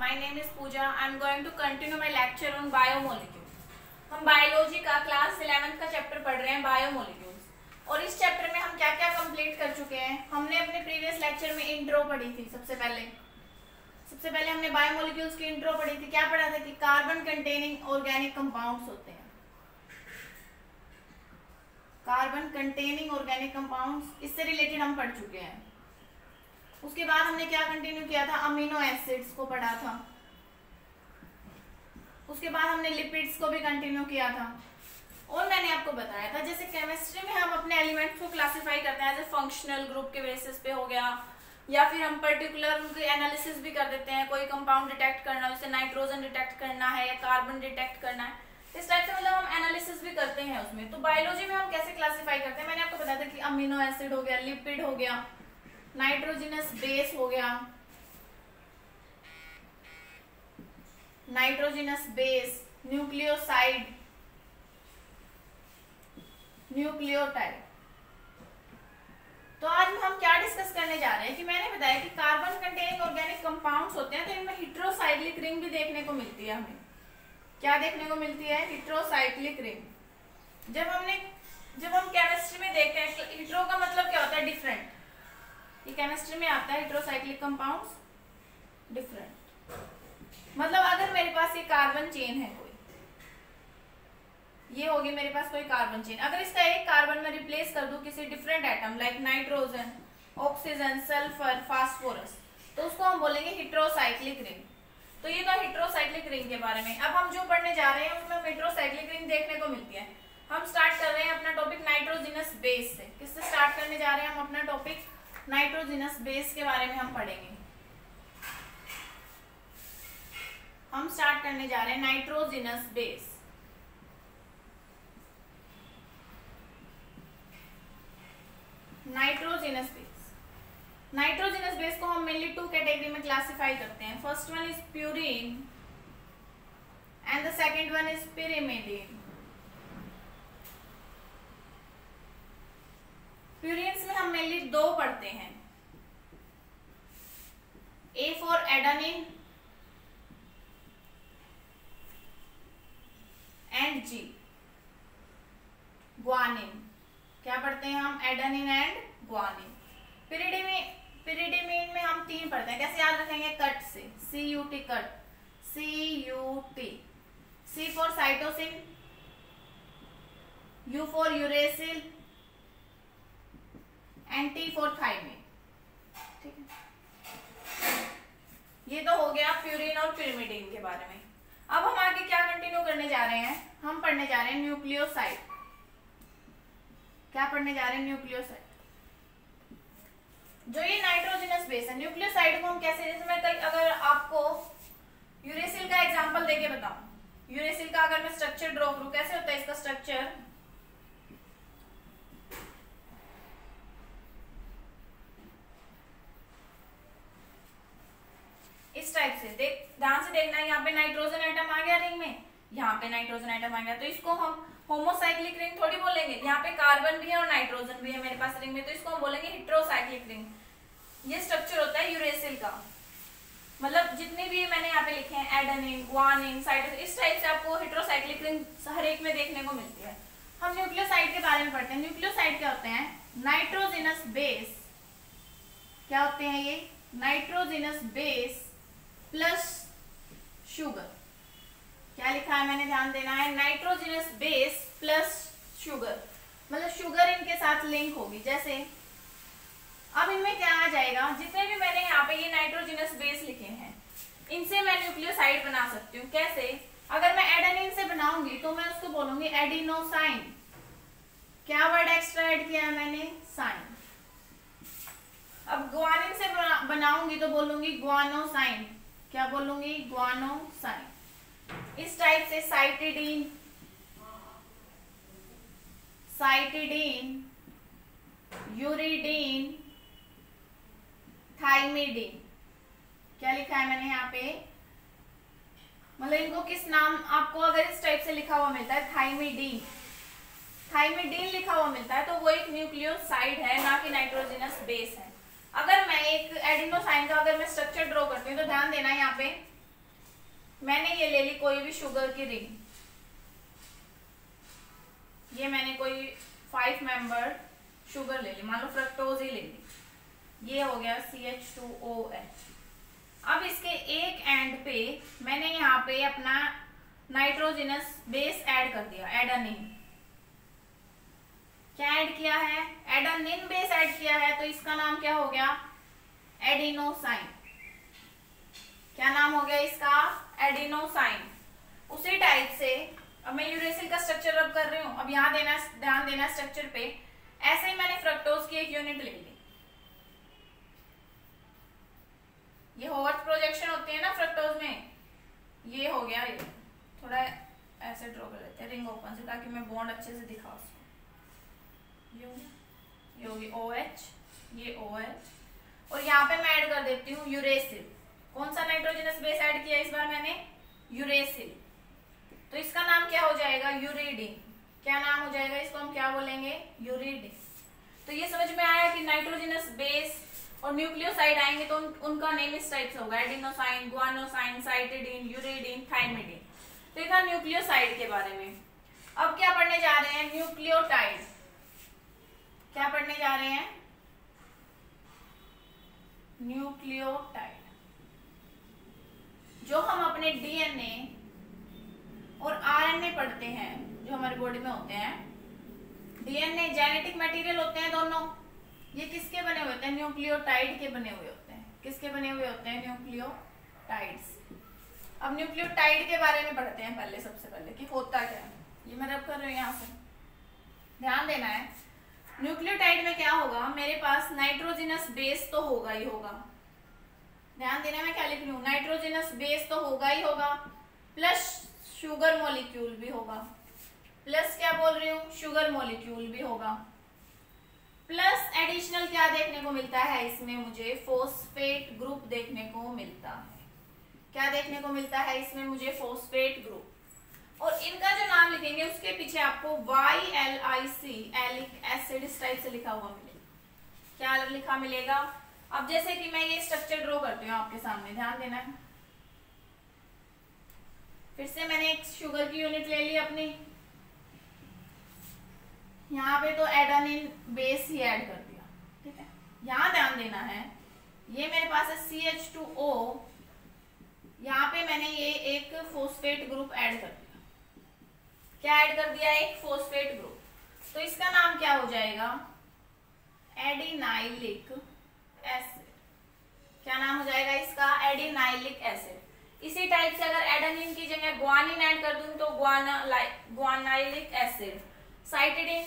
My name is Pooja. I am going to continue my lecture on biomolecules. हम biology का class 11th का chapter पढ़ रहे हैं बायोमोलिक्यूल्स। और इस चैप्टर में हम क्या क्या कंप्लीट कर चुके हैं। हमने अपने प्रीवियस लेक्चर में इंट्रो पढ़ी थी। सबसे पहले हमने बायोमोलिक्यूल्स की इंट्रो पढ़ी थी। क्या पढ़ा था कि कार्बन कंटेनिंग ऑर्गेनिक कंपाउंड्स होते हैं। कार्बन कंटेनिंग ऑर्गेनिक कंपाउंड्स, इससे रिलेटेड हम पढ़ चुके हैं। उसके बाद हमने क्या कंटिन्यू किया था, अमीनो एसिड्स को पढ़ा था। उसके बाद हमने लिपिड्स को भी कंटिन्यू किया था। और मैंने आपको बताया था जैसे केमिस्ट्री में हम अपने एलिमेंट्स को क्लासिफाई करते हैं जैसे फंक्शनल ग्रुप के बेसिस पे हो गया, या फिर हम पर्टिकुलर उनके एनालिसिस भी कर देते हैं। कोई कंपाउंड डिटेक्ट करना, जैसे नाइट्रोजन डिटेक्ट करना है या कार्बन डिटेक्ट करना है, इस टाइप से मतलब हम एनालिसिस भी करते हैं उसमें। तो बायोलॉजी में हम कैसे क्लासिफाई करते हैं, मैंने आपको बताया था कि अमीनो एसिड हो गया, लिपिड हो गया, नाइट्रोजनस बेस हो गया, नाइट्रोजनस बेस, न्यूक्लियोसाइड, न्यूक्लियोटाइड। तो आज हम क्या डिस्कस करने जा रहे हैं कि मैंने बताया कि कार्बन कंटेनिंग ऑर्गेनिक कंपाउंड्स होते हैं तो इनमें हेटेरोसाइक्लिक रिंग भी देखने को मिलती है। हमें क्या देखने को मिलती है, हेटेरोसाइक्लिक रिंग। जब हम केमिस्ट्री में देखते हैं, हेटेरो का मतलब क्या होता है, डिफरेंट। ये केमिस्ट्री में आता है हेटेरोसाइक्लिक कंपाउंड्स, डिफरेंट। मतलब अगर मेरे पास ये कार्बन चेन है, कोई ये होगी मेरे पास कोई कार्बन चेन, अगर इसका एक कार्बन में रिप्लेस कर दूं किसी different atom like nitrogen, oxygen, sulphur, phosphorus, तो उसको हम बोलेंगे हेटेरोसाइक्लिक रिंग। तो ये तो हेटेरोसाइक्लिक रिंग के बारे में। अब हम जो पढ़ने जा रहे हैं उसमें हेटेरोसाइक्लिक रिंग देखने को मिलती है। हम स्टार्ट कर रहे हैं अपना टॉपिक नाइट्रोजनस बेस से। किससे स्टार्ट करने जा रहे हैं हम अपना टॉपिक, नाइट्रोजनस बेस के बारे में हम पढ़ेंगे। हम स्टार्ट करने जा रहे हैं नाइट्रोजनस बेस। नाइट्रोजनस बेस को हम मेनली टू कैटेगरी में क्लासिफाई करते हैं। First one is purine and the second one is pyrimidine। Purines में हम मेनली दो पढ़ते हैं, A for adenine and G guanine. क्या पढ़ते हैं हम, एडेनिन एंड ग्वानिन। पिरिडिमिन में हम तीन पढ़ते हैं। कैसे याद रखेंगे, कट से, CUT cut, CUT, C for cytosine, U for uracil and T for thymine. ठीक है, ये तो हो गया प्यूरिन और pyrimidine के बारे में। अब हम आगे क्या कंटिन्यू करने जा रहे हैं, हम पढ़ने जा रहे हैं न्यूक्लियोसाइड। क्या पढ़ने जा रहे हैं, न्यूक्लियोसाइड। जो ये नाइट्रोजनस बेस है, न्यूक्लियोसाइड को हम कैसे, जैसे मैं अगर आपको यूरेसिल का एग्जांपल देके बताऊं, यूरेसिल का अगर मैं स्ट्रक्चर ड्रॉ करूं, कैसे होता है इसका स्ट्रक्चर, इस टाइप से। ध्यान से देखना, यहाँ पे नाइट्रोजन एटम आ गया रिंग में, यहाँ पे नाइट्रोजन एटम आ गया, तो इसको हम होमोसाइक्लिक रिंग थोड़ी बोलेंगे। यहाँ पे कार्बन भी है और नाइट्रोजन भी है मेरे पास रिंग में, तो इसको हम बोलेंगे हेटेरोसाइक्लिक रिंग। ये स्ट्रक्चर होता है यूरेसिल का। मतलब जितने भी मैंने यहाँ पे लिखे हैं, एडेनिन, ग्वानिन, साइटोसिन, इस टाइप से आपको हेटेरोसाइक्लिक रिंग हर एक में देखने को मिलती है। हम न्यूक्लियोसाइड के बारे में पढ़ते हैं। न्यूक्लियोसाइड क्या होते हैं, नाइट्रोजनस बेस। क्या होते हैं ये, नाइट्रोजनस बेस प्लस शुगर। क्या लिखा है, मैंने ध्यान देना है, नाइट्रोजनस बेस प्लस शुगर, मतलब शुगर इनके साथ लिंक होगी। जैसे अब इनमें क्या आ जाएगा, जितने भी मैंने यहाँ पे ये नाइट्रोजनस बेस लिखे हैं, इनसे मैं न्यूक्लियोसाइड बना सकती हूँ। कैसे, अगर मैं एडेनिन से बनाऊंगी तो मैं उसको बोलूंगी एडिनोसाइन। क्या वर्ड एक्स्ट्रा ऐड किया है मैंने, साइन। अब ग्वानिन से बनाऊंगी तो बोलूंगी ग्वानोसाइन। क्या बोलूंगी, ग्वानोसाइन। इस टाइप से साइटिडीन, यूरिडीन, थाइमिडीन। क्या लिखा है मैंने यहाँ पे, मतलब इनको किस नाम, आपको अगर इस टाइप से लिखा हुआ मिलता है थाइमिडीन, लिखा हुआ मिलता है तो वो एक न्यूक्लियोसाइड है, ना कि नाइट्रोजनस बेस है। अगर मैं एक एडिनोसाइन का अगर मैं स्ट्रक्चर ड्रॉ करती हूँ तो ध्यान देना यहाँ पे मैंने ये ले ली कोई भी शुगर की रिंग, ये मैंने कोई 5 मेंबर शुगर ले ली, मान लो फ्रक्टोज ही ले ली, ये हो गया CH2OH। अब इसके एक एंड पे मैंने यहाँ पे अपना नाइट्रोजनस बेस ऐड कर दिया, एडेनिन। क्या ऐड किया है? एडेनिन बेस ऐड किया है, तो इसका नाम क्या हो गया? एडिनोसाइन। क्या नाम हो गया इसका? एडिनोसाइन। उसी टाइप से अब मैं यूरेसिल का स्ट्रक्चर अब कर रही हूँ, अब यहाँ ध्यान देना स्ट्रक्चर पे। ऐसे ही मैंने फ्रक्टोज की एक यूनिट ले ली, ये होवर्थ प्रोजेक्शन होती है ना फ्रक्टोज में, ये हो गया। ये थोड़ा ऐसे ड्रॉ कर लेते हैं रिंग ओपन से, ताकि मैं बॉन्ड अच्छे से दिखा सकूं। ये हो गया, ये होगी OH, ये OH, और यहाँ पे मैं ऐड कर देती हूँ यूरेसिल। कौन सा नाइट्रोजनस बेस ऐड किया इस बार मैंने? यूरेसिल। तो इसका नाम क्या हो जाएगा? यूरिडीन। क्या नाम हो जाएगा? इसको हम क्या बोलेंगे? यूरिडीन। तो ये समझ में आया कि नाइट्रोजनस बेस और न्यूक्लियोसाइड आएंगे तो उनका नेम इस टाइप से होगा, एडिनोसाइन, गुआनोसाइन, साइटिडीन, यूरिडीन, थाइमिडीन। तो ये था न्यूक्लियोसाइड के बारे में। अब क्या पढ़ने जा रहे हैं? न्यूक्लियोटाइड। क्या पढ़ने जा रहे हैं? न्यूक्लियोटाइड, जो हम अपने DNA और RNA पढ़ते हैं, जो हमारी बॉडी में होते हैं। DNA जेनेटिक मटेरियल होते हैं दोनों, ये किसके बने हुए होते हैं? न्यूक्लियोटाइड के बने हुए होते हैं। किसके बने हुए होते हैं? न्यूक्लियोटाइड्स। अब न्यूक्लियोटाइड के बारे में पढ़ते हैं पहले, सबसे पहले कि होता क्या है। ये मैं रब कर रही हूँ यहाँ से, ध्यान देना है। न्यूक्लियोटाइड में क्या होगा? मेरे पास नाइट्रोजनस बेस तो होगा ही होगा, ध्यान देना मैं क्या लिख रही हूँ, नाइट्रोजनस बेस तो होगा ही होगा, प्लस शुगर मॉलिक्यूल भी होगा। प्लस क्या बोल रही हूँ? शुगर मॉलिक्यूल भी होगा। प्लस एडिशनल क्या देखने को मिलता है इसमें? मुझे फोस्फेट ग्रुप देखने को मिलता है। क्या देखने को मिलता है इसमें? मुझे फोस्फेट ग्रुप। और इनका जो नाम लिखेंगे उसके पीछे आपको YLIC, एलिक एसिड, इस टाइप से लिखा हुआ मिलेगा। क्या लिखा मिलेगा? अब जैसे कि मैं ये स्ट्रक्चर ड्रॉ करती हूँ आपके सामने, ध्यान देना है। फिर से मैंने एक शुगर की यूनिट ले ली अपनी, यहाँ पे तो एडेनिन बेस ही ऐड कर दिया, ठीक है। यहाँ ध्यान देना है, ये मेरे पास है CH2O, यहाँ पे मैंने ये एक फोस्फेट ग्रुप ऐड कर दिया। क्या ऐड कर दिया? एक फोस्फेट ग्रुप। तो इसका नाम क्या हो जाएगा? Adenylic acid. क्या नाम हो जाएगा इसका? Adenylic acid. इसी टाइप से अगर एडेनिन की जगह ग्वानिन ऐड कर दूं तो guanylic acid, cytidine,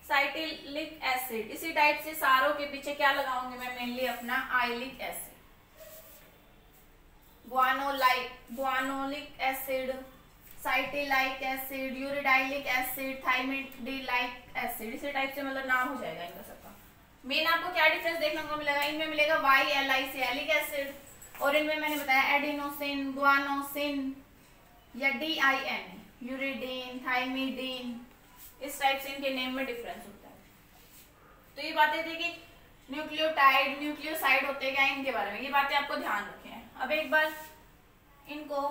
cytidylic acid. इसी टाइप से सारों के पीछे क्या लगाऊंगी मैं? मेनली अपना आइलिक acid, guanylic acid, cytidylic acid, uridylic acid, thymidylic acid. इसी टाइप से मतलब नाम हो जाएगा इनका सबका। मेन आपको क्या डिफरेंस देखने को मिलेगा? इनमें मिलेगा YLIC एलिक एसिड, और इनमें मैंने बताया एडिनोसिन, गुआनोसिन या DIN, यूरिडीन, थाइमिडीन। इस टाइप से इनके नेम में डिफरेंस होता है। तो ये बातें थी कि न्यूक्लियोटाइड, न्यूक्लियोसाइड होते क्या है, इनके बारे में ये बातें आपको ध्यान रखें। अब एक बार इनको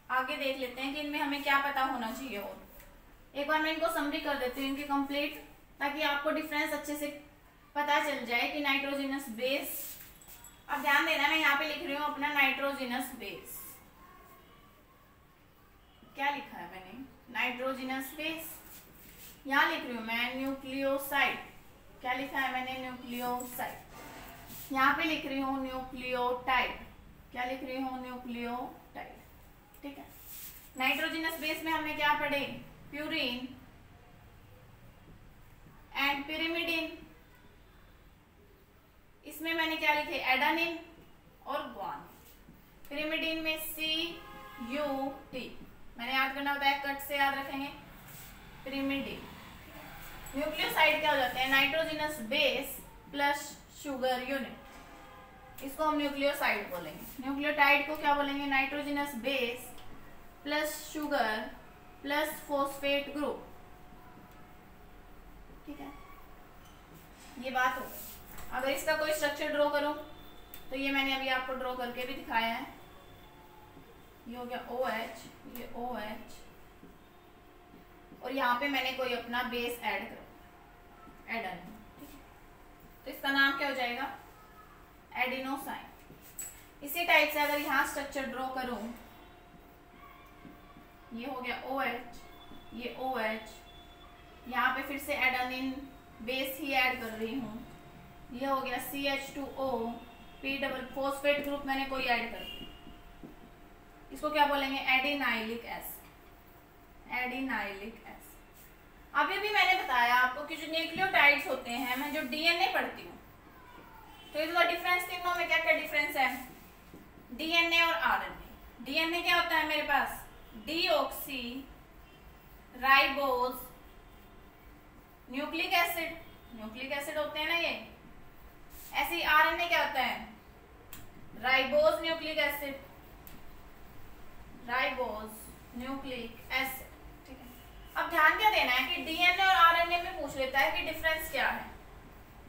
आगे देख लेते हैं कि इनमें हमें क्या पता होना चाहिए। और एक बार मैं इनको समरी कर देती हूँ इनकी कंप्लीट, ताकि आपको डिफरेंस अच्छे से पता चल जाए कि नाइट्रोजनस बेस। अब ध्यान देना, मैं यहाँ पे लिख रही हूँ अपना नाइट्रोजनस बेस। क्या लिखा है मैंने? Nitrogenous base. यहाँ लिख रही हूँ मैं न्यूक्लियोसाइड। क्या लिखा है मैंने? न्यूक्लियोसाइड। यहाँ पे लिख रही हूँ न्यूक्लियोटाइड। क्या लिख रही हूँ? न्यूक्लियोटाइड, ठीक है। नाइट्रोजनस बेस में हमने क्या पढ़े? Purine and pyrimidine. इसमें मैंने क्या लिखे? एडेनिन और ग्वानिन। पिरिमिडिन में CUT, मैंने याद करना होता है, कट से याद रखेंगे। पिरिमिडिन। न्यूक्लियोसाइड क्या हो जाते हैं? Nitrogenous base plus sugar unit, इसको हम न्यूक्लियोसाइड बोलेंगे। न्यूक्लियोटाइड को क्या बोलेंगे? Nitrogenous base plus sugar plus phosphate group, ठीक है। ये बात हो गई। अगर इसका कोई स्ट्रक्चर ड्रॉ करूं तो ये मैंने अभी आपको ड्रॉ करके भी दिखाया है। ये हो गया OH, ये OH, और यहाँ पे मैंने कोई अपना बेस ऐड कर एडेनिन, तो इसका नाम क्या हो जाएगा, एडिनोसाइन। इसी टाइप से अगर यहाँ स्ट्रक्चर ड्रॉ करूं, ये हो गया OH, ये OH, यहाँ पे फिर से एडेनिन बेस ही ऐड कर रही हूँ, ये हो गया CH2O, P double phosphate group मैंने कोई ऐड कर दिया, इसको क्या बोलेंगे, एडिनाइलिक एसिड, एडिनाइलिक एसिड। अभी भी मैंने बताया आपको कि जो न्यूक्लियोटाइड्स होते हैं, मैं जो DNA पढ़ती हूँ, तो इसका डिफरेंस तीनों में क्या क्या डिफरेंस है, DNA और RNA। DNA क्या होता है मेरे पास, deoxy ribose nucleic acid, nucleic acid होते हैं ना ये। ऐसे ही RNA क्या होता है, ribose nucleic acid, ribose nucleic acid, ठीक है। अब ध्यान क्या देना है कि DNA और RNA में पूछ लेता है कि डिफरेंस क्या है,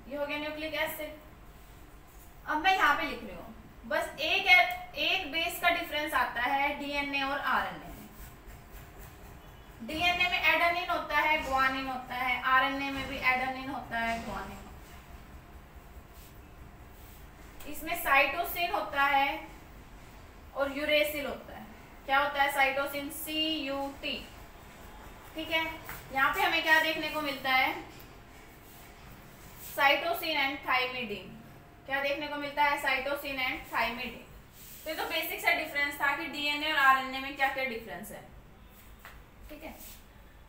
ये हो गया न्यूक्लिक एसिड। अब मैं यहाँ पे लिख रही हूँ, बस एक बेस का डिफरेंस आता है DNA और RNA में। DNA में एडेनिन होता है, ग्वानिन होता है, RNA में भी एडेनिन होता है, ग्वानिन होता है। इसमें साइटोसिन होता है और यूरेसिल होता है। क्या होता है साइटोसिन, CUT, ठीक है। यहाँ पे हमें क्या देखने को मिलता है, साइटोसिन एंड थाइमिडीन। क्या देखने को मिलता है, साइटोसिन एंड थाइमिडीन। तो ये तो बेसिक सा डिफरेंस था कि DNA और RNA में क्या क्या डिफरेंस है, ठीक है।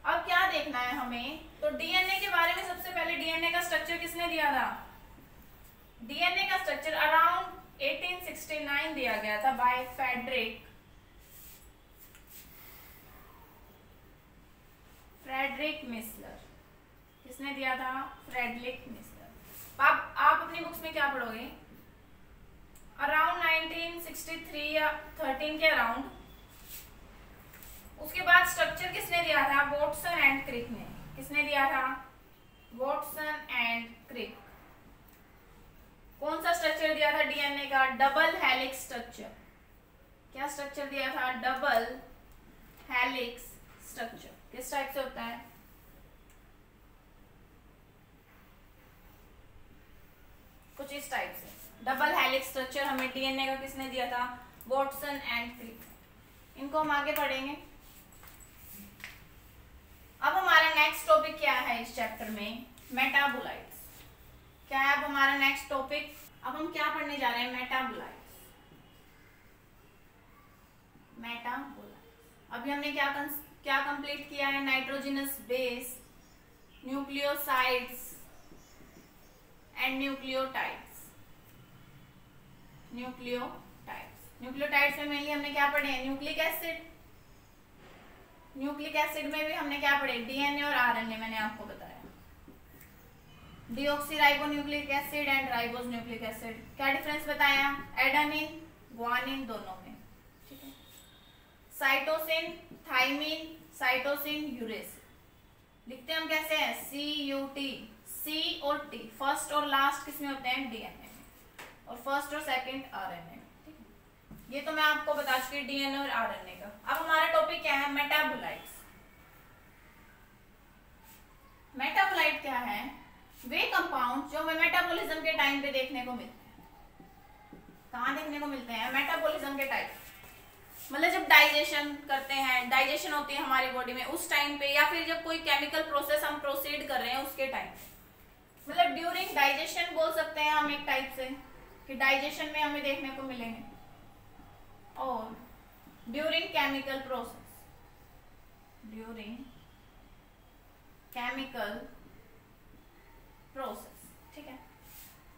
अब क्या देखना है हमें, तो DNA के बारे में सबसे पहले DNA का स्ट्रक्चर किसने दिया था, DNA का स्ट्रक्चर अराउंड 1869 दिया गया था बाय फ्रेडरिक मिसलर। किसने दिया था, फ्रेडरिक मिसलर। आप अपनी बुक्स में क्या पढ़ोगे, अराउंड 1963 या 13 के अराउंड। उसके बाद स्ट्रक्चर किसने दिया था, वॉटसन एंड क्रिक ने। किसने दिया था, वॉटसन एंड क्रिक। कौन सा स्ट्रक्चर दिया था DNA का, डबल हेलिक्स स्ट्रक्चर। क्या स्ट्रक्चर दिया था, डबल हेलिक्स स्ट्रक्चर। किस टाइप से होता है, कुछ इस टाइप से। डबल हेलिक्स स्ट्रक्चर हमें DNA का किसने दिया था, वॉटसन एंड क्रिक। इनको हम आगे पढ़ेंगे। अब हमारा नेक्स्ट टॉपिक क्या है इस चैप्टर में, मेटाबोलाइट्स। क्या है अब हमारा नेक्स्ट टॉपिक, अब हम क्या पढ़ने जा रहे हैं, मेटाबोलाइट्स। मेटाबोलाइट्स अभी हमने क्या कंप्लीट किया है, nitrogenous base, nucleosides and nucleotides. Nucleotides में मेनली हमने क्या पढ़े हैं, न्यूक्लिक एसिड। न्यूक्लिक एसिड में भी हमने क्या पढ़े, DNA और RNA मैंने आपको बताया। Deoxyribonucleic acid and ribose nucleic acid. क्या डिफरेंस बताया, एडेनिन ग्वानिन दोनों में, ठीक है। Cytosine thymine, cytosine uracil. लिखते हम कैसे हैं, CUT, C और T फर्स्ट और लास्ट किसमें होते हैं, DNA में, और फर्स्ट और सेकंड RNA में, ठीक है। ये तो मैं आपको बता चुकी DNA और RNA का। अब हमारा टॉपिक क्या है, मेटाबोलाइट्स। मेटाबोलाइट क्या है, वे कंपाउंड जो हमें मेटाबॉलिज्म के टाइम पे देखने को मिलते हैं। कहाँ देखने को मिलते हैं, मेटाबॉलिज्म के टाइम, मतलब जब डाइजेशन करते हैं, डाइजेशन होती है हमारी बॉडी में उस टाइम पे, या फिर जब कोई केमिकल प्रोसेस हम प्रोसीड कर रहे हैं उसके टाइम पे, मतलब ड्यूरिंग डाइजेशन बोल सकते हैं हम एक टाइप से, कि डाइजेशन में हमें देखने को मिलेंगे, और during chemical process, during chemical process, ठीक है।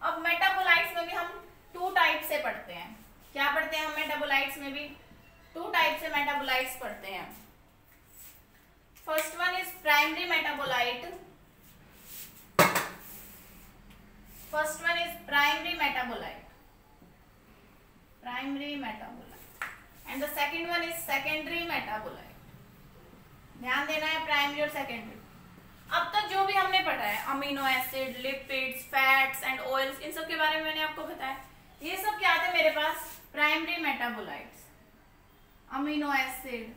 अब मेटाबोलाइट्स में भी हम टू टाइप से पढ़ते हैं। क्या पढ़ते हैं हम मेटाबोलाइट्स में भी, टू टाइप से मेटाबोलाइट्स पढ़ते हैं। First one is primary metabolite, first one is primary metabolite, primary metabolite, and the second one is secondary metabolite. ध्यान देना है प्राइमरी और सेकेंडरी। अब तक जो भी हमने पढ़ा है, amino acid, lipids, fats and oils, इन सब के बारे में मैंने आपको बताया। ये सब क्या आते हैं मेरे पास, primary metabolites. Amino acid,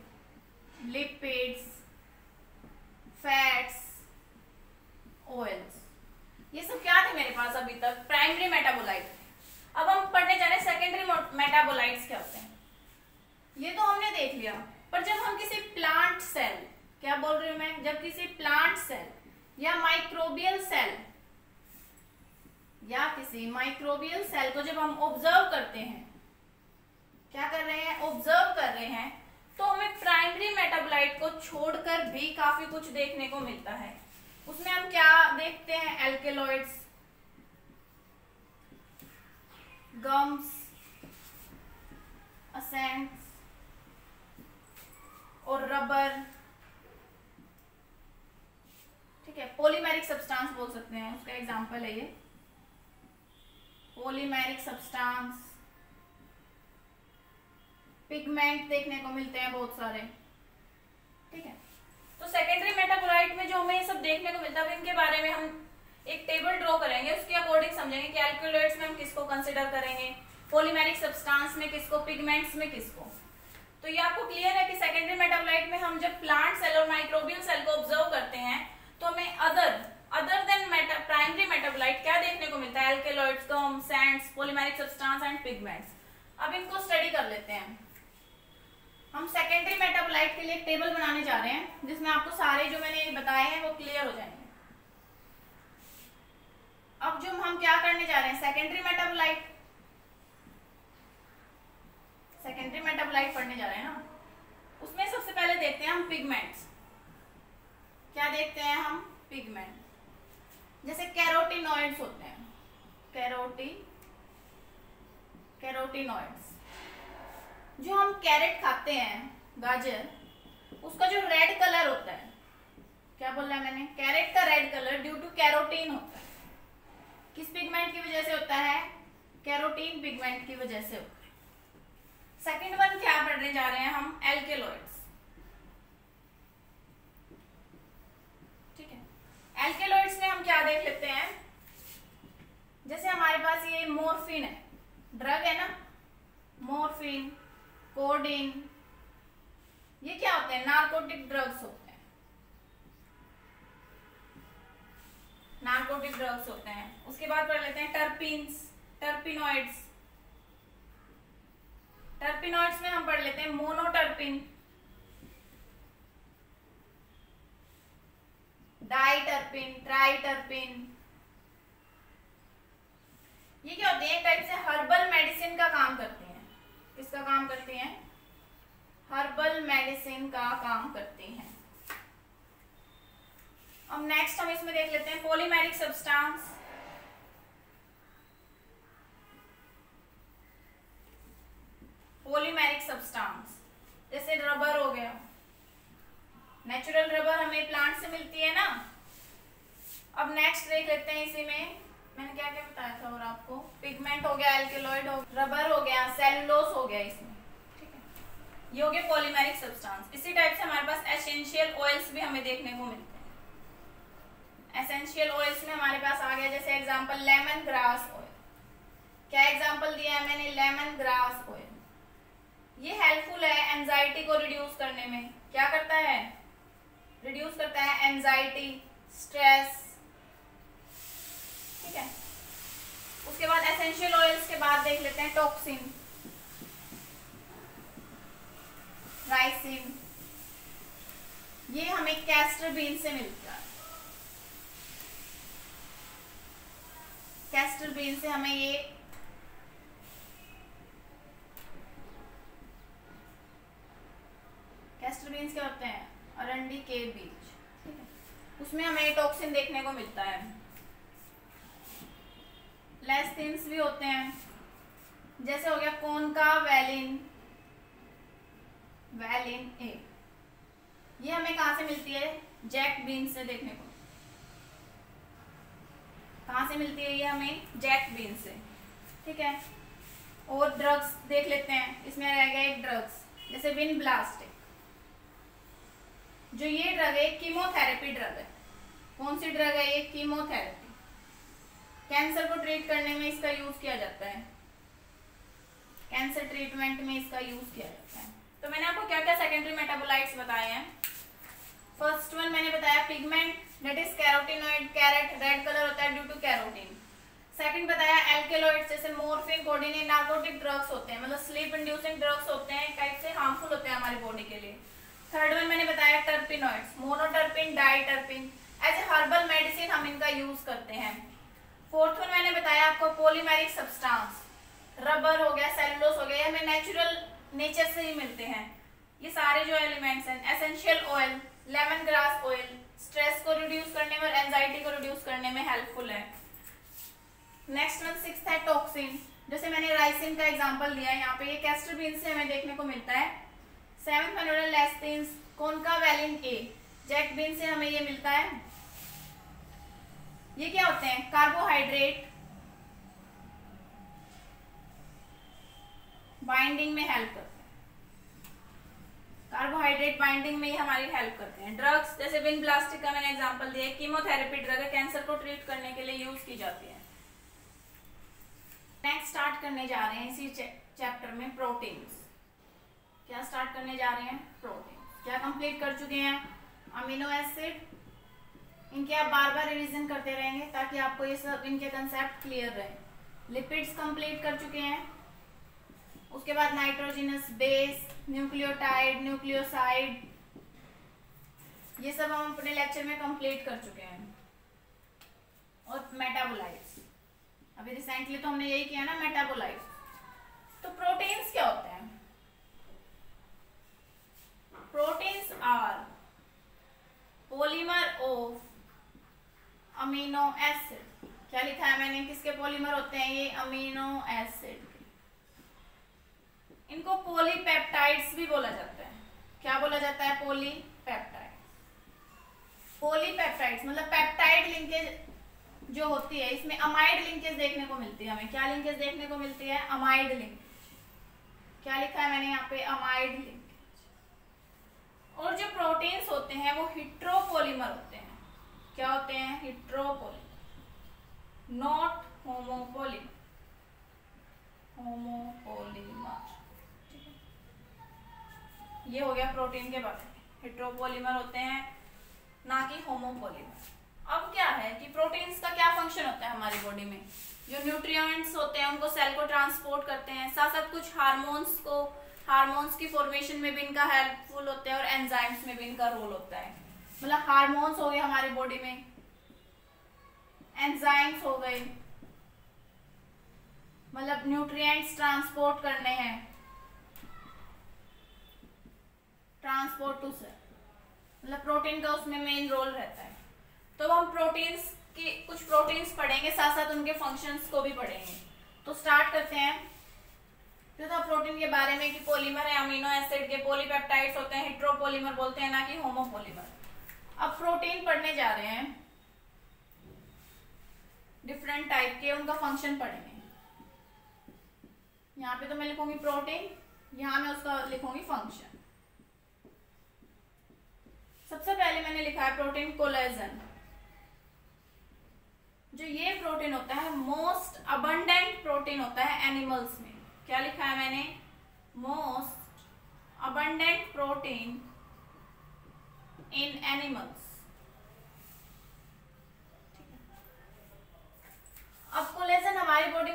lipids, fats, oils, ये सब क्या थे मेरे पास अभी तक? Primary metabolite. अब हम पढ़ने जा रहे हैं सेकेंडरी मेटाबोलाइट्स क्या होते हैं। ये तो हमने देख लिया, पर जब हम किसी प्लांट सेल, क्या बोल रही हूं मैं, जब किसी प्लांट सेल या माइक्रोबियल सेल को जब हम ऑब्जर्व करते हैं, क्या कर रहे हैं, ऑब्जर्व कर रहे हैं, तो हमें प्राइमरी मेटाबोलाइट को छोड़कर भी काफी कुछ देखने को मिलता है। उसमें हम क्या देखते हैं? एल्केलॉइड्स, गम्स, असेंट्स और रबर, ठीक है। पॉलीमेरिक सब्सटेंस बोल सकते हैं, उसका एग्जांपल है ये पॉलीमेरिक सब्सटेंस। पिगमेंट देखने को मिलते हैं बहुत सारे, ठीक है। तो सेकेंडरी मेटाबोलाइट में जो हमें ये सब देखने को मिलता है, इनके बारे में हम एक टेबल ड्रॉ करेंगे, उसके अकॉर्डिंग समझेंगे कि एल्केलॉइड्स में हम किसको कंसिडर करेंगे, पॉलीमेरिक सब्सटेंस में किसको, पिगमेंट्स में किसको। तो ये आपको क्लियर है कि सेकेंडरी मेटाबोलाइट में हम जब प्लांट सेल और माइक्रोबियल सेल को ऑब्जर्व करते हैं तो हमें अदर देन प्राइमरी मेटाबोलाइट क्या देखने को मिलता है? Alkaloids, gums, Sands, polymeric substance and pigments. अब इनको स्टडी कर लेते हैं। हम सेकेंडरी मेटाबोलाइट के लिए एक टेबल बनाने जा रहे हैं जिसमें आपको सारे जो मैंने बताए हैं वो क्लियर हो जाएंगे। अब जो हम क्या करने जा रहे हैं, सेकेंडरी मेटाबोलाइट पढ़ने जा रहे हैं ना, उसमें सबसे पहले देखते हैं हम पिगमेंट्स। क्या देखते हैं हम? पिगमेंट। जैसे कैरोटीनॉइड्स होते हैं, कैरोटीनॉइड्स। जो हम कैरेट खाते हैं, गाजर, उसका जो रेड कलर होता है, क्या बोला मैंने? कैरेट का red colour due to carotene होता है। किस पिगमेंट की वजह से होता है? कैरोटीन पिगमेंट की वजह से होता है। सेकंड वन क्या पढ़ने जा रहे हैं हम? एल्केलॉइड्स, ठीक है। एल्केलॉइड्स में हम क्या देख लेते हैं? जैसे हमारे पास ये मॉर्फिन है, ड्रग है ना, मॉर्फिन, कोडीन, ये क्या होते हैं? नार्कोटिक ड्रग्स होते हैं, नार्कोटिक ड्रग्स होते हैं। उसके बाद पढ़ लेते हैं टर्पीन्स, टर्पिनॉइड्स। टर्पिनॉइड्स में हम पढ़ लेते हैं मोनोटर्पिन, डाइटर्पिन, ट्राइटर्पिन। ये क्या होते हैं? एक टाइप से हर्बल मेडिसिन का काम करते हैं। किसका काम करते हैं? हर्बल मेडिसिन का काम करते हैं। अब नेक्स्ट हम इसमें देख लेते हैं पॉलीमेरिक सब्सटेंस। पॉलीमेरिक सब्सटेंस जैसे रबर हो गया, नेचुरल रबर हमें प्लांट से मिलती है ना। अब नेक्स्ट देख लेते हैं, इसी में मैंने क्या क्या बताया था और आपको, पिगमेंट हो गया, एल्केलॉइड हो, रबर हो गया, सेलुलोज हो गया इसमें, ठीक है। ये हो गए पॉलीमेरिक सब्सटेंस। इसी टाइप से हमारे पास एसेंशियल ऑयल्स भी हमें देखने को मिलते हैं। एसेंशियल ऑयल्स में हमारे पास आ गया जैसे एग्जांपल लेमन ग्रास ऑयल। क्या एग्जांपल दिया है मैंने? Lemon grass oil. ये हेल्पफुल है एंजाइटी को रिड्यूस करने में। क्या करता है? रिड्यूस करता है एंजाइटी, स्ट्रेस, ठीक है। उसके बाद एसेंशियल ऑयल्स के बाद देख लेते हैं टॉक्सिन, राइसिन। ये हमें कैस्टर बीन से मिलता है। कैस्टर बीन से हमें ये कैस्टर बीन्स क्या होते हैं? अरंडी के बीज, ठीक है। उसमें हमें टॉक्सिन देखने को मिलता है। लेस्थिन्स भी होते हैं, जैसे हो गया कॉनका वैलिन, वैलिन ए। ये हमें कहां से मिलती है? जैक बीन से देखने को। कहां से मिलती है ये हमें? जैक बीन से, ठीक है। और ड्रग्स देख लेते हैं, इसमें रह गया एक ड्रग्स जैसे विनब्लास्ट। जो ये ड्रग है कीमोथेरेपी ड्रग है। कौन सी ड्रग है ये? कीमोथेरेपी। कैंसर को ट्रीट करने में इसका यूज किया जाता है, कैंसर ट्रीटमेंट में इसका यूज किया जाता है। तो मैंने आपको क्या क्या सेकेंडरी मेटाबोलाइट्स बताए हैं। फर्स्ट वन मैंने बताया pigment, that is carotenoid, carrot red colour होता है ड्यू टू कैरोटीन। सेकंड बताया एल्केलॉइड्स, जैसे मोर्फिन, कोडिन, नार्कोटिक ड्रग्स होते हैं, मतलब स्लीप इंड्यूसिंग ड्रग्स होते हैं, टाइप से हार्मफुल होते हैं हमारी बॉडी के लिए। थर्ड वन मैंने बताया terpenoids, monoterpene, diterpene, as a herbal medicine हम इनका यूज करते हैं। फोर्थ वन मैंने बताया आपको पॉलीमेरिक सब्सटेंस, रबर हो गया, सेलुलोज हो गया, ये हमें नेचुरल नेचर से ही मिलते हैं। ये सारे जो एलिमेंट्स हैं, essential oil, lemon grass oil, stress को रिड्यूस करने में और एंजाइटी को रिड्यूस करने में हेल्पफुल है। नेक्स्ट वन सिक्स्थ है टॉक्सिन, जैसे मैंने राइसिन का एग्जांपल दिया है यहाँ पे, ये कैस्टर बीन से हमें देखने को मिलता है। Seventh one lectins, concanavalin A, jack bean से हमें ये मिलता है। ये क्या होते हैं? कार्बोहाइड्रेट बाइंडिंग में हेल्प करते हैं, कार्बोहाइड्रेट बाइंडिंग में ये हमारी हेल्प करते हैं। ड्रग्स, जैसे विनब्लास्टिक का मैंने एग्जांपल दिया, कीमोथेरेपी ड्रग है, कैंसर को ट्रीट करने के लिए यूज की जाती है। नेक्स्ट स्टार्ट करने जा रहे हैं इसी चैप्टर में प्रोटीन्स। क्या स्टार्ट करने जा रहे हैं? प्रोटीन। क्या कंप्लीट कर चुके हैं? अमीनो एसिड, इनके आप बार बार रिवीजन करते रहेंगे ताकि आपको ये सब इनके कंसेप्ट क्लियर रहे। लिपिड्स कंप्लीट कर चुके हैं, उसके बाद नाइट्रोजनस बेस, न्यूक्लियोटाइड, न्यूक्लियोसाइड, ये सब हम अपने लेक्चर में कंप्लीट कर चुके हैं। और मेटाबोलाइट्स, अभी रिसेंटली तो हमने यही किया ना, मेटाबोलाइट्स। तो प्रोटीन्स क्या होते हैं? Proteins are polymer of amino acid. क्या लिखा है मैंने? किसके पॉलीमर होते हैं ये? Amino acid. इनको पॉलीपेप्टाइड्स भी बोला जाता है। क्या बोला जाता है? पॉलीपेप्टाइड। पॉलीपेप्टाइड्स मतलब पेप्टाइड लिंकेज जो होती है, इसमें अमाइड लिंकेज देखने को मिलती है हमें। क्या लिंकेज देखने को मिलती है? Amide linkage. क्या लिखा है मैंने यहाँ पे? Amide linkage. और जो प्रोटीन्स होते हैं वो हेट्रोपॉलीमर होते हैं। क्या होते हैं? Heteropolymer, not homopolymer. होमोपॉलीमर, ये हो गया प्रोटीन के बारे में। हेट्रोपॉलीमर होते हैं, ना कि होमोपॉलीमर। अब क्या है कि प्रोटीन्स का क्या फंक्शन होता है हमारी बॉडी में? जो न्यूट्रिएंट्स होते हैं उनको सेल को ट्रांसपोर्ट करते हैं, साथ साथ कुछ हार्मोन्स की फॉर्मेशन में भी इनका हेल्पफुल होते हैं, और एंजाइम्स में भी इनका रोल होता है। मतलब हार्मोन्स हो गए हमारी बॉडी में, एंजाइम्स हो गए, मतलब न्यूट्रिएंट्स ट्रांसपोर्ट करने हैं, ट्रांसपोर्ट टू सेल, मतलब प्रोटीन का उसमें मेन रोल रहता है। तो हम प्रोटीन्स की कुछ प्रोटीन्स पढ़ेंगे, साथ साथ उनके फंक्शंस को भी पढ़ेंगे। तो स्टार्ट करते हैं तो प्रोटीन के बारे में कि पॉलीमर है अमीनो एसिड के, पॉलीपेप्टाइड्स होते हैं, हेट्रोपॉलीमर बोलते हैं, ना कि होमोपॉलीमर। अब प्रोटीन पढ़ने जा रहे हैं, डिफरेंट टाइप के, उनका फंक्शन पढ़ेंगे। यहाँ पे तो मैं लिखूंगी प्रोटीन, यहाँ मैं उसका लिखूंगी फंक्शन। सबसे पहले मैंने लिखा है प्रोटीन कोलेजन। जो ये प्रोटीन होता है मोस्ट अबंडेंट प्रोटीन होता है एनिमल्स में। क्या लिखा है मैंने? मोस्ट अबंडेंट प्रोटीन इन एनिमल्स। अब कोलेजन हमारी बॉडी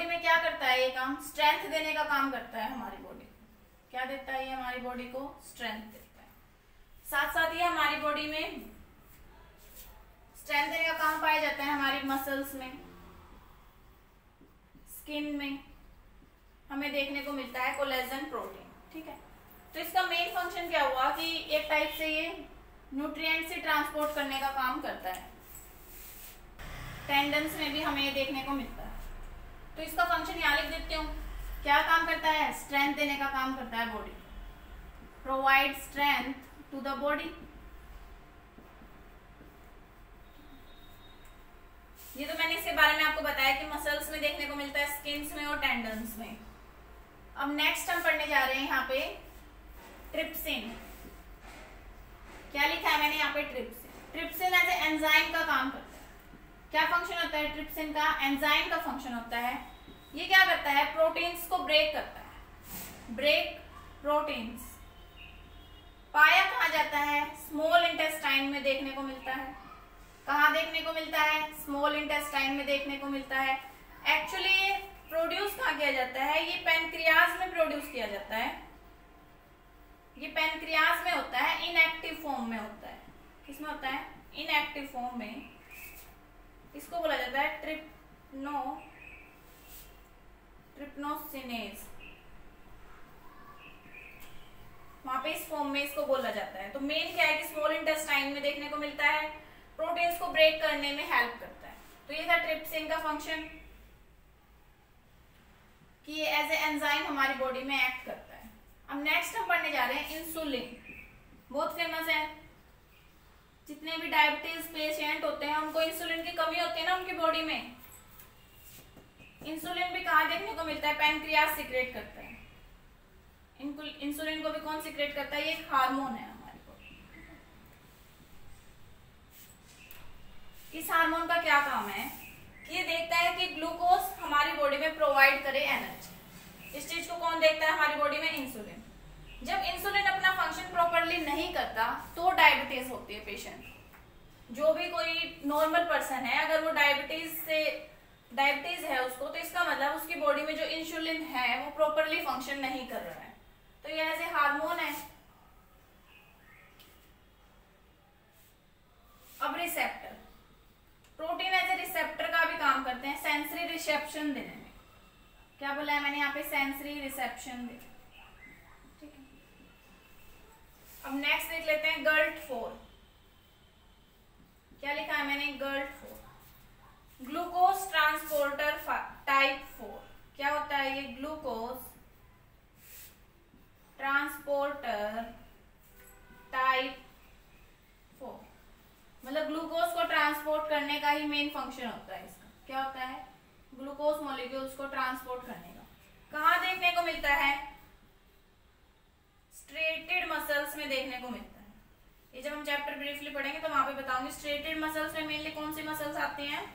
में क्या करता है? ये काम स्ट्रेंथ देने का काम करता है हमारी बॉडी को। क्या देता है ये? हमारी बॉडी को स्ट्रेंथ देता है। साथ साथ ये हमारी बॉडी में स्ट्रेंथ देने का काम पाया जाता है हमारी मसल्स में, स्किन में हमें देखने को मिलता है कोलेजन प्रोटीन। ठीक है, तो इसका मेन फंक्शन क्या हुआ कि एक टाइप से ये न्यूट्रिएंट से ट्रांसपोर्ट करने का काम करता है। टेंडन्स में भी हमें ये देखने को मिलता है। तो इसका फंक्शन यहाँ लिख देती हूँ। क्या काम करता है? स्ट्रेंथ देने का काम करता है body, provide strength to the body. ये तो मैंने इसके बारे में आपको बताया कि मसल्स में देखने को मिलता है, स्किन्स में और टेंडन्स में। अब नेक्स्ट हम पढ़ने जा रहे हैं यहाँ पे ट्रिप्सिन। क्या लिखा है मैंने यहाँ पे? Trypsin. Trypsin as a enzyme का काम करता है। क्या फंक्शन होता है ट्रिप्सिन का? एंजाइम का फंक्शन होता है। ये क्या करता है? प्रोटीन्स को ब्रेक करता है, ब्रेक प्रोटीन्स पाया कहाँ जाता है? स्मॉल इंटेस्टाइन में देखने को मिलता है। कहाँ देखने को मिलता है? स्मॉल इंटेस्टाइन में देखने को मिलता है। एक्चुअली प्रोड्यूस कहाँ किया जाता है? ये पैनक्रियाज में प्रोड्यूस किया जाता है। ये पैनक्रियाज में होता है, इनएक्टिव फॉर्म में होता है। किसमें होता है? इनएक्टिव फॉर्म में। इसको बोला जाता है ट्रिप्नोसिनेज। वहां पे इस फॉर्म में इसको बोला जाता है। तो मेन क्या है कि स्मॉल इंटेस्टाइन में देखने को मिलता है, प्रोटीन्स को ब्रेक करने में हेल्प करता है। तो ये था ट्रिप्सिन का फंक्शन कि ये एज ए एंजाइम हमारी बॉडी में एक्ट करता है। अब नेक्स्ट हम पढ़ने जा रहे हैं इंसुलिन। बहुत फेमस है। जितने भी डायबिटीज पेशेंट होते हैं उनको इंसुलिन की कमी होती है ना उनकी बॉडी में। इंसुलिन भी कहाँ देखने को मिलता है? पैनक्रियाज सीक्रेट करता है। इंसुलिन को भी कौन सीक्रेट करता है? ये एक हार्मोन है हमारी बॉडी। इस हार्मोन का क्या काम है? कि ये देखता है कि ग्लूकोज हमारी बॉडी में प्रोवाइड करे एनर्जी। इस चीज को कौन देखता है हमारी बॉडी में? इंसुलिन। जब इंसुलिन अपना फंक्शन प्रॉपरली नहीं करता तो डायबिटीज होती है पेशेंट। जो भी कोई नॉर्मल पर्सन है अगर वो डायबिटीज है उसको, तो इसका मतलब उसकी बॉडी में जो इंसुलिन है वो प्रॉपरली फंक्शन नहीं कर रहा है। तो ये ऐसे हार्मोन है। अब receptor, protein as a receptor का भी काम करते हैं सेंसरी रिसेप्शन देने में। क्या बोला है मैंने यहाँ पे? सेंसरी रिसेप्शन देने। ठीक है। अब नेक्स्ट देख लेते हैं GLUT4। क्या लिखा है मैंने? GLUT4 glucose transporter type 4। क्या होता है ये? ग्लूकोज ट्रांसपोर्टर टाइप 4, मतलब ग्लूकोज को ट्रांसपोर्ट करने का ही मेन फंक्शन होता है इसका। क्या होता है? ग्लूकोज मॉलिक्यूल्स को ट्रांसपोर्ट करने का। कहाँ देखने को मिलता है? स्ट्रेटेड मसल्स में देखने को मिलता है। ये जब हम चैप्टर ब्रीफली पढ़ेंगे तो वहां पे बताऊंगी। स्ट्रेटेड मसल्स में मेनली कौन सी मसल्स आती हैं?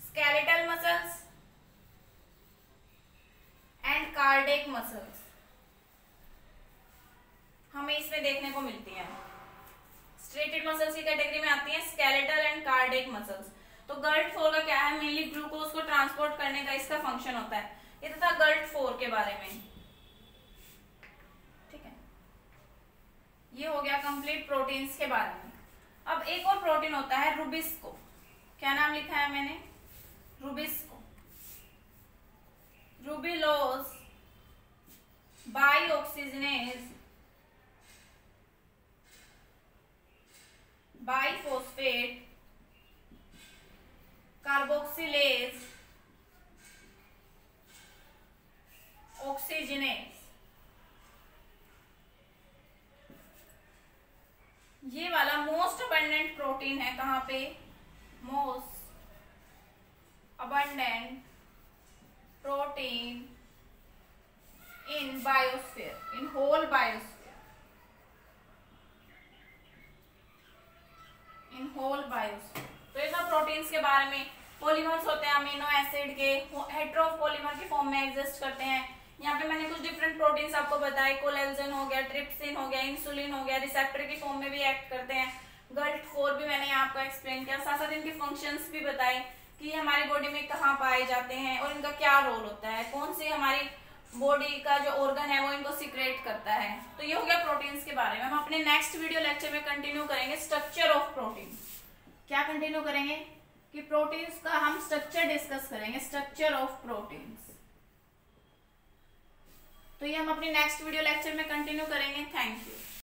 Skeletal muscles and cardiac muscles हमें इसमें देखने को मिलती है। स्ट्रेटेड मसल्स की कैटेगरी में आती है स्केलेटल एंड कार्डियक मसल्स। तो GLUT4 का क्या है? मेनली ग्लूकोज को ट्रांसपोर्ट करने का इसका फंक्शन होता है। ये था GLUT4 के बारे में। ठीक है, ये हो गया कंप्लीट प्रोटीन्स के बारे में। अब एक और प्रोटीन होता है रूबिस्को। क्या नाम लिखा है मैंने? Rubisco. Ribulose bioxygenase bisphosphate carboxylase oxygenase, ये वाला मोस्ट अबंडेंट प्रोटीन है। कहाँ पे? Most abundant protein in biosphere, in whole biosphere, in whole biosphere. तो ये सब प्रोटीन्स के बारे में। पॉलीमर्स होते हैं अमीनो एसिड के, हेट्रोपॉलीमर के फॉर्म में एग्जिस्ट करते हैं। यहाँ पे मैंने कुछ डिफरेंट प्रोटीन्स आपको बताए। कोलेजन हो गया, ट्रिप्सिन हो गया, इंसुलिन हो गया, रिसेप्टर के फॉर्म में भी एक्ट करते हैं। GLUT4 भी मैंने आपको एक्सप्लेन किया। साथ साथ इनके फंक्शंस भी बताए कि हमारी बॉडी में कहाँ पाए जाते हैं और इनका क्या रोल होता है, कौन सी हमारी बॉडी का जो ऑर्गन है वो इनको सीक्रेट करता है। तो ये हो गया प्रोटीन्स के बारे में। हम अपने नेक्स्ट वीडियो लेक्चर में कंटिन्यू करेंगे स्ट्रक्चर ऑफ प्रोटीन। क्या कंटिन्यू करेंगे? कि प्रोटीन्स का हम स्ट्रक्चर डिस्कस करेंगे, स्ट्रक्चर ऑफ प्रोटीन्स। तो ये हम अपने नेक्स्ट वीडियो लेक्चर में कंटिन्यू करेंगे। Thank you.